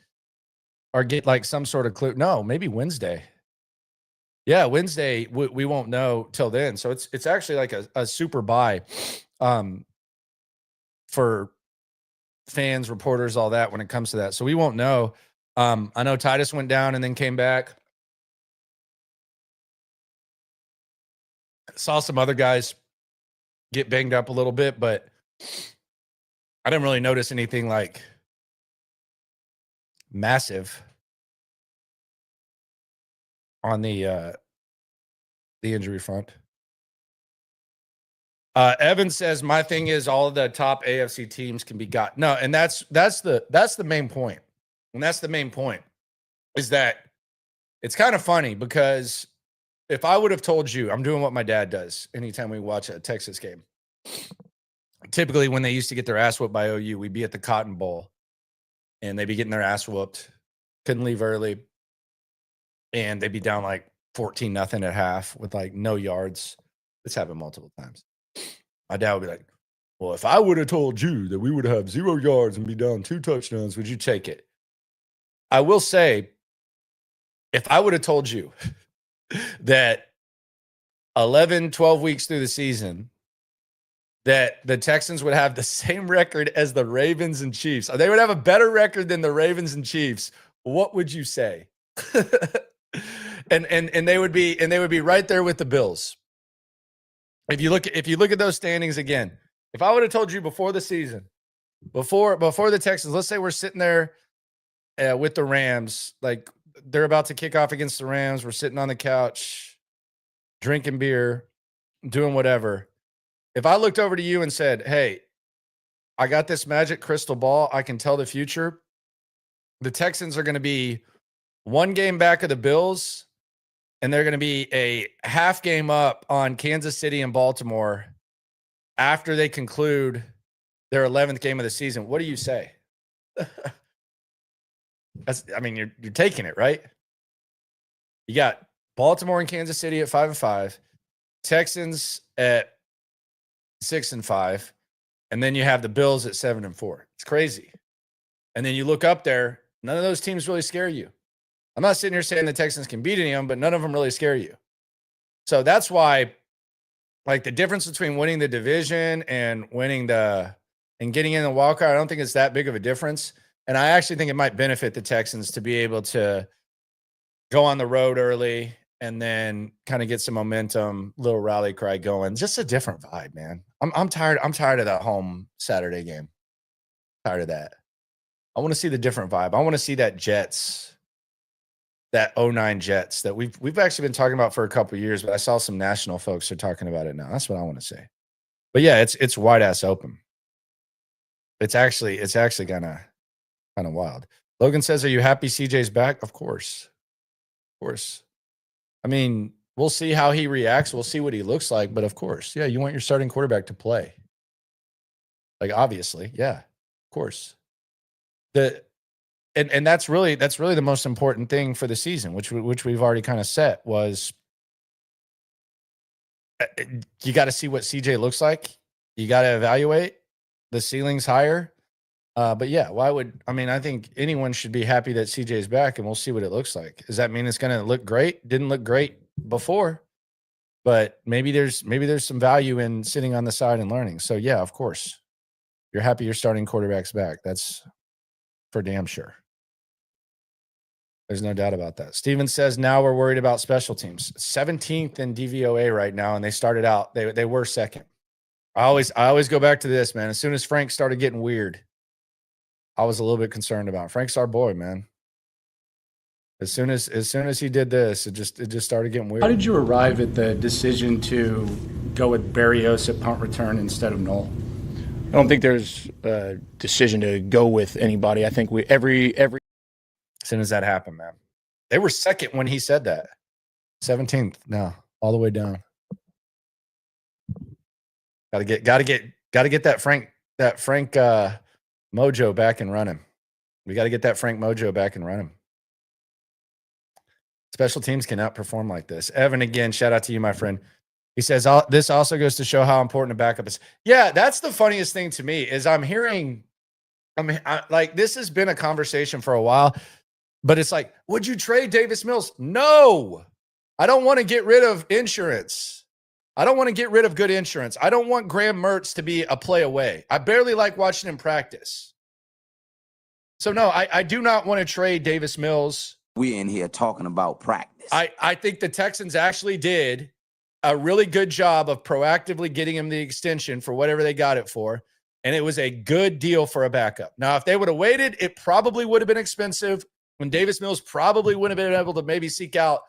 or get like some sort of clue. No, maybe Wednesday. Yeah, Wednesday we won't know till then. So it's actually like a super bye for fans, reporters, all that when it comes to that. So we won't know. I know Titus went down and then came back. Saw some other guys get banged up a little bit, but I didn't really notice anything like massive on the injury front. Evan says, my thing is all of the top AFC teams can be got. No, and that's the main point. And that's the main point, is that it's kind of funny, because if I would have told you, I'm doing what my dad does anytime we watch a Texas game. Typically, when they used to get their ass whooped by OU, we'd be at the Cotton Bowl, and they'd be getting their ass whooped. Couldn't leave early, and they'd be down like 14-0 at half with like no yards. This happened multiple times. My dad would be like, well, if I would have told you that we would have 0 yards and be down 2 touchdowns, would you take it? I will say, if I would have told you that 11, 12 weeks through the season, that the Texans would have the same record as the Ravens and Chiefs, or they would have a better record than the Ravens and Chiefs, what would you say? and they would be right there with the Bills. If you look at those standings again, if I would have told you before the season, before the Texans, let's say we're sitting there with the Rams, like they're about to kick off against the Rams, we're sitting on the couch, drinking beer, doing whatever. If I looked over to you and said, hey, I got this magic crystal ball, I can tell the future, the Texans are going to be one game back of the Bills, and they're going to be a half game up on Kansas City and Baltimore after they conclude their 11th game of the season. What do you say? You're taking it, right? You got Baltimore and Kansas City at 5-5, Texans at 6-5, and then you have the Bills at 7-4. It's crazy. And then you look up there, none of those teams really scare you. I'm not sitting here saying the Texans can beat any of them, but none of them really scare you. So that's why, like, the difference between winning the division and getting in the wild card, I don't think it's that big of a difference. And I actually think it might benefit the Texans to be able to go on the road early and then kind of get some momentum, little rally cry going. Just a different vibe, man. I'm tired. I'm tired of that home Saturday game. Tired of that. I want to see the different vibe. I want to see that Jets, that 09 Jets that we've actually been talking about for a couple of years, but I saw some national folks are talking about it now. That's what I want to say. But yeah, it's wide ass open. It's actually kind of wild. Logan says, "Are you happy CJ's back?" Of course. Of course. I mean, we'll see how he reacts. We'll see what he looks like, but of course, yeah, you want your starting quarterback to play. Like, obviously, yeah, of course. And that's really the most important thing for the season, which we've already kind of set, was you got to see what CJ looks like. You got to evaluate. The ceiling's higher. But yeah, I think anyone should be happy that CJ's back, and we'll see what it looks like. Does that mean it's going to look great? Didn't look great before, but maybe there's some value in sitting on the side and learning. So yeah, of course, you're happy your starting quarterback's back. That's for damn sure. There's no doubt about that. Steven says, now we're worried about special teams. 17th in DVOA right now, and they started out, they were second. I always go back to this, man. As soon as Frank started getting weird, I was a little bit concerned about him. Frank's our boy, man. As soon as he did this, it just started getting weird. How did you arrive at the decision to go with Berrios at punt return instead of Knoll? I don't think there's a decision to go with anybody. I think every as soon as that happened, man. They were second when he said that. 17th now, all the way down. Gotta get that Frank mojo back and running. We got to get that Frank mojo back and running. Special teams can outperform like this. Evan, again, shout out to you, my friend. He says, this also goes to show how important a backup is. Yeah, that's the funniest thing to me is I'm hearing, like, this has been a conversation for a while, but it's like, would you trade Davis Mills? No, I don't want to get rid of insurance. I don't want to get rid of good insurance. I don't want Graham Mertz to be a play away. I barely like watching him practice. So no, I do not want to trade Davis Mills. We in here talking about practice. I think the Texans actually did a really good job of proactively getting him the extension for whatever they got it for. And it was a good deal for a backup. Now, if they would have waited, it probably would have been expensive. And Davis Mills probably wouldn't have been able to maybe seek out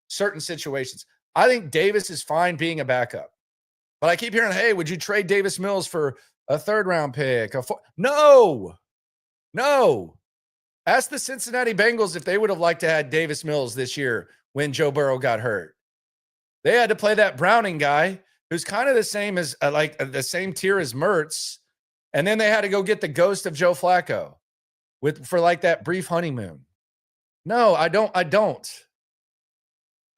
certain situations. I think Davis is fine being a backup. But I keep hearing, hey, would you trade Davis Mills for a third-round pick? No. Ask the Cincinnati Bengals if they would have liked to have Davis Mills this year when Joe Burrow got hurt. They had to play that Browning guy who's kind of the same as the same tier as Mertz. And then they had to go get the ghost of Joe Flacco for like that brief honeymoon. No, I don't.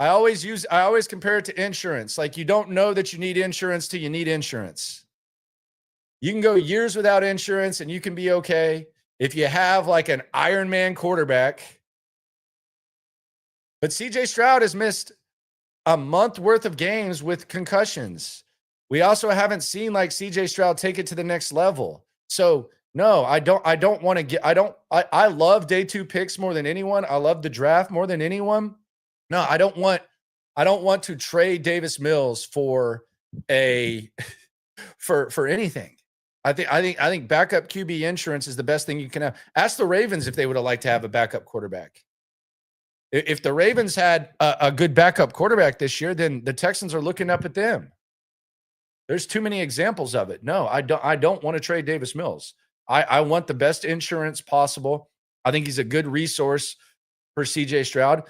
I always compare it to insurance. Like, you don't know that you need insurance till you need insurance. You can go years without insurance and you can be okay if you have like an Iron Man quarterback. But CJ Stroud has missed a month worth of games with concussions. We also haven't seen like CJ Stroud take it to the next level. So no, I don't want to get, I love day 2 picks more than anyone. I love the draft more than anyone. No, I don't want to trade Davis Mills for for anything. I think backup QB insurance is the best thing you can have. Ask the Ravens if they would have liked to have a backup quarterback. If the Ravens had a good backup quarterback this year, then the Texans are looking up at them. There's too many examples of it. No, I don't want to trade Davis Mills. I want the best insurance possible. I think he's a good resource for CJ Stroud.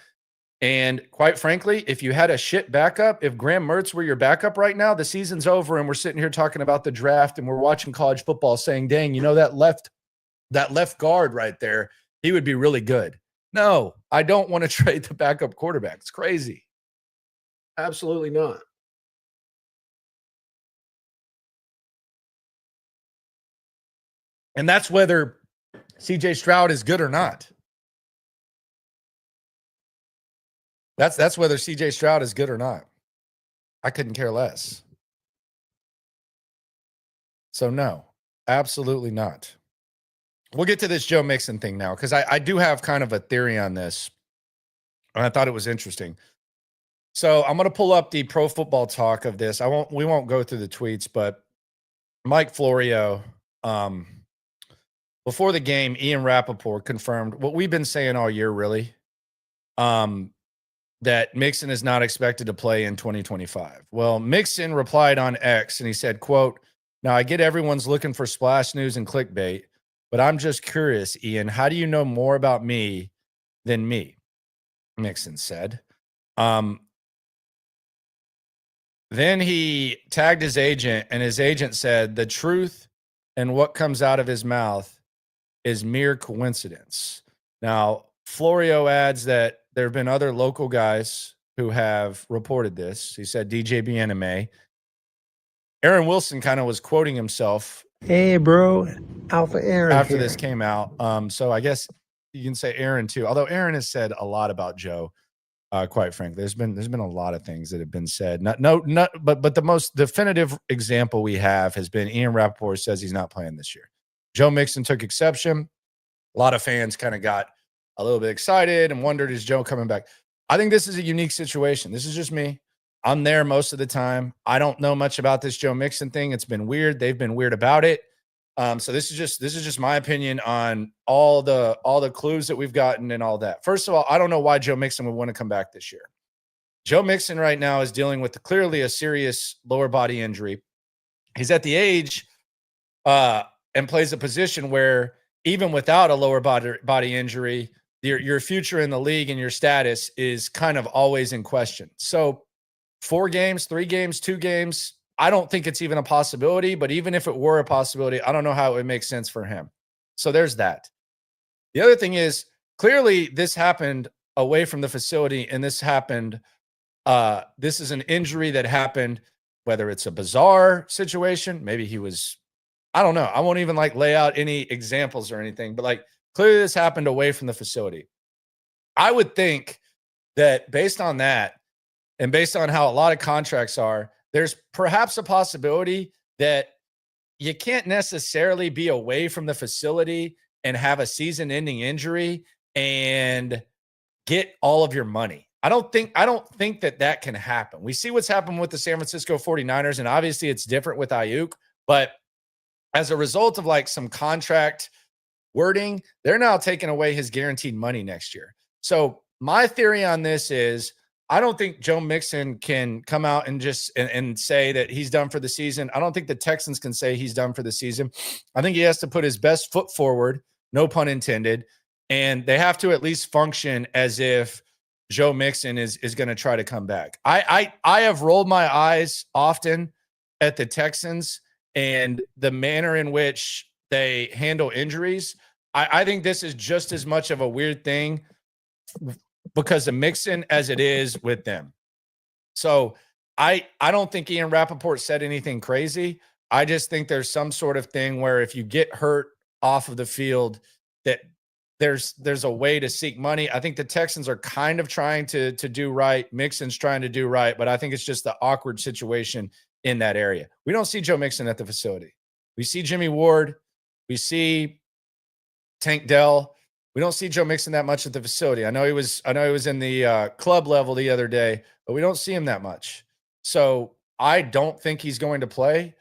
And quite frankly, if you had a shit backup, if Graham Mertz were your backup right now, the season's over and we're sitting here talking about the draft and we're watching college football saying, dang, that left guard right there, he would be really good. No, I don't want to trade the backup quarterback. It's crazy. Absolutely not. And that's whether CJ Stroud is good or not. That's whether CJ Stroud is good or not. I couldn't care less. So no, absolutely not. We'll get to this Joe Mixon thing now, because I do have kind of a theory on this. And I thought it was interesting. So I'm going to pull up the Pro Football Talk of this. We won't go through the tweets, but Mike Florio, before the game, Ian Rappaport confirmed what we've been saying all year, really, that Mixon is not expected to play in 2025. Well, Mixon replied on X, and he said, quote, "Now, I get everyone's looking for splash news and clickbait, but I'm just curious, Ian, how do you know more about me than me?" Mixon said. Then he tagged his agent, and his agent said, "The truth and what comes out of his mouth is mere coincidence." Now, Florio adds that there have been other local guys who have reported this. He said DJ Bieneme. Aaron Wilson kind of was quoting himself. Hey, bro, Alpha Aaron After here. this came out. So I guess you can say Aaron too. Although Aaron has said a lot about Joe. Quite frankly, there's been a lot of things that have been said. But the most definitive example we have has been Ian Rappaport says he's not playing this year. Joe Mixon took exception. A lot of fans kind of got a little bit excited and wondered, is Joe coming back? I think this is a unique situation. This is just me. I'm there most of the time. I don't know much about this Joe Mixon thing. It's been weird. They've been weird about it. So this is just my opinion on all the clues that we've gotten and all that. First of all, I don't know why Joe Mixon would want to come back this year. Joe Mixon right now is dealing with clearly a serious lower body injury. He's at the age and plays a position where even without a lower body injury, your future in the league and your status is kind of always in question. So 4 games, 3 games, 2 games, I don't think it's even a possibility, but even if it were a possibility, I don't know how it would make sense for him. So there's that. The other thing is, clearly this happened away from the facility, and this happened, this is an injury that happened, whether it's a bizarre situation, maybe he was, I don't know. I won't even lay out any examples or anything, but clearly this happened away from the facility. I would think that based on that, and based on how a lot of contracts are, there's perhaps a possibility that you can't necessarily be away from the facility and have a season-ending injury and get all of your money. I don't think that can happen. We see what's happened with the San Francisco 49ers, and obviously it's different with Ayuk, but as a result of some contract wording, they're now taking away his guaranteed money next year. So my theory on this is, I don't think Joe Mixon can come out and just and say that he's done for the season. I don't think the Texans can say he's done for the season. I think he has to put his best foot forward, no pun intended, and they have to at least function as if Joe Mixon is going to try to come back. I have rolled my eyes often at the Texans and the manner in which they handle injuries. I think this is just as much of a weird thing because of Mixon as it is with them. So I don't think Ian Rappaport said anything crazy. I just think there's some sort of thing where if you get hurt off of the field, that there's a way to seek money. I think the Texans are kind of trying to do right. Mixon's trying to do right, but I think it's just the awkward situation in that area. We don't see Joe Mixon at the facility. We see Jimmy Ward. We see Tank Dell. We don't see Joe Mixon that much at the facility. I know he was in the club level the other day, but we don't see him that much. So I don't think he's going to play.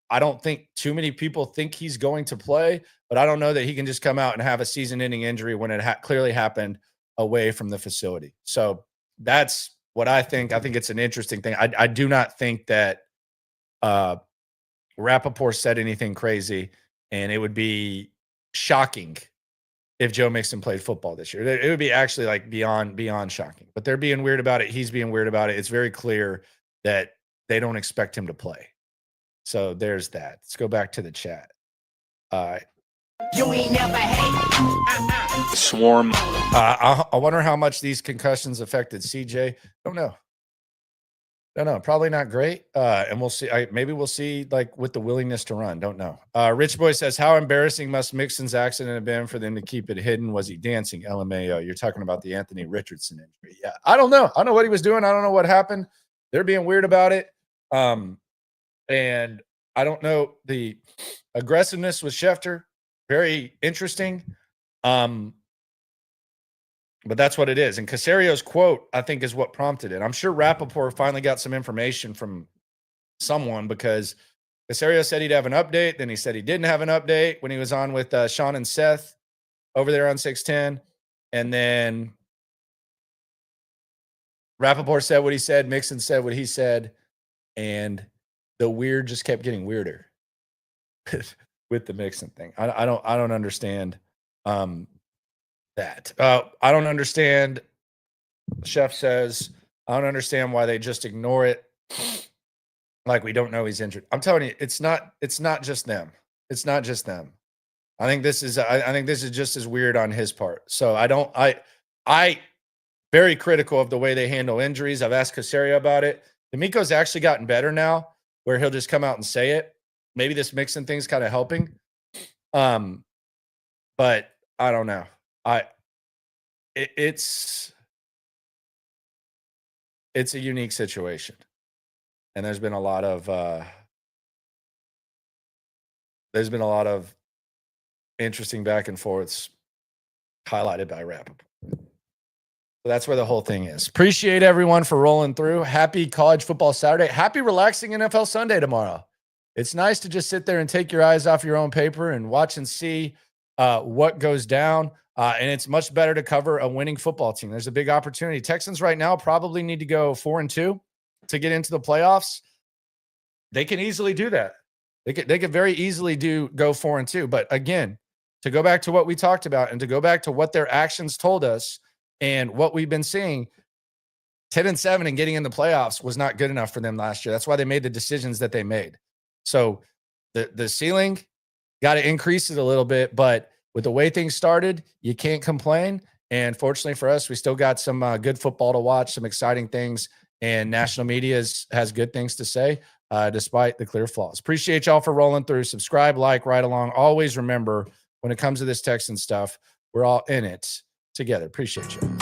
I don't think too many people think he's going to play, but I don't know that he can just come out and have a season-ending injury when it clearly happened away from the facility. So that's what I think. I think it's an interesting thing. I do not think that Rappaport said anything crazy, and it would be shocking if Joe Mixon played football this year. It would be actually like beyond shocking. But they're being weird about it. He's being weird about it. It's very clear that they don't expect him to play. So there's that. Let's go back to the chat. You ain't never hate. Swarm. I wonder how much these concussions affected CJ. Don't know. Probably not great. And we'll see. Maybe we'll see like with the willingness to run. Don't know. Rich Boy says, how embarrassing must Mixon's accident have been for them to keep it hidden? Was he dancing? LMAO. You're talking about the Anthony Richardson injury. Yeah. I don't know. I don't know what he was doing. I don't know what happened. They're being weird about it. And I don't know the aggressiveness with Schefter. Very interesting. But that's what it is. And Casario's quote, I think, is what prompted it. I'm sure Rappaport finally got some information from someone because Casario said he'd have an update. Then he said he didn't have an update when he was on with Sean and Seth over there on 610. And then Rappaport said what he said. Mixon said what he said. And the weird just kept getting weirder with the Mixon thing. I don't understand that. I don't understand. The chef says, I don't understand why they just ignore it. Like we don't know he's injured. I'm telling you, it's not just them. It's not just them. I think this is just as weird on his part. So I very critical of the way they handle injuries. I've asked Casario about it. D'Amico's actually gotten better now where he'll just come out and say it. Maybe this Mixon thing's kind of helping. But I don't know. It's a unique situation. And there's been a lot of interesting back and forths highlighted by Rappaport. So that's where the whole thing is. Appreciate everyone for rolling through. Happy College Football Saturday. Happy relaxing NFL Sunday tomorrow. It's nice to just sit there and take your eyes off your own paper and watch and see what goes down. And it's much better to cover a winning football team. There's a big opportunity. Texans right now probably need to go 4-2 to get into the playoffs. They can easily do that. They could very easily go 4-2. But again, to go back to what we talked about and to go back to what their actions told us and what we've been seeing, 10-7 and getting in the playoffs was not good enough for them last year. That's why they made the decisions that they made. So the ceiling got to increase it a little bit, but with the way things started, you can't complain. And fortunately for us, we still got some good football to watch, some exciting things, and national media has good things to say despite the clear flaws. Appreciate y'all for rolling through. Subscribe, like, right along. Always remember, when it comes to this Texan stuff, we're all in it together. Appreciate you.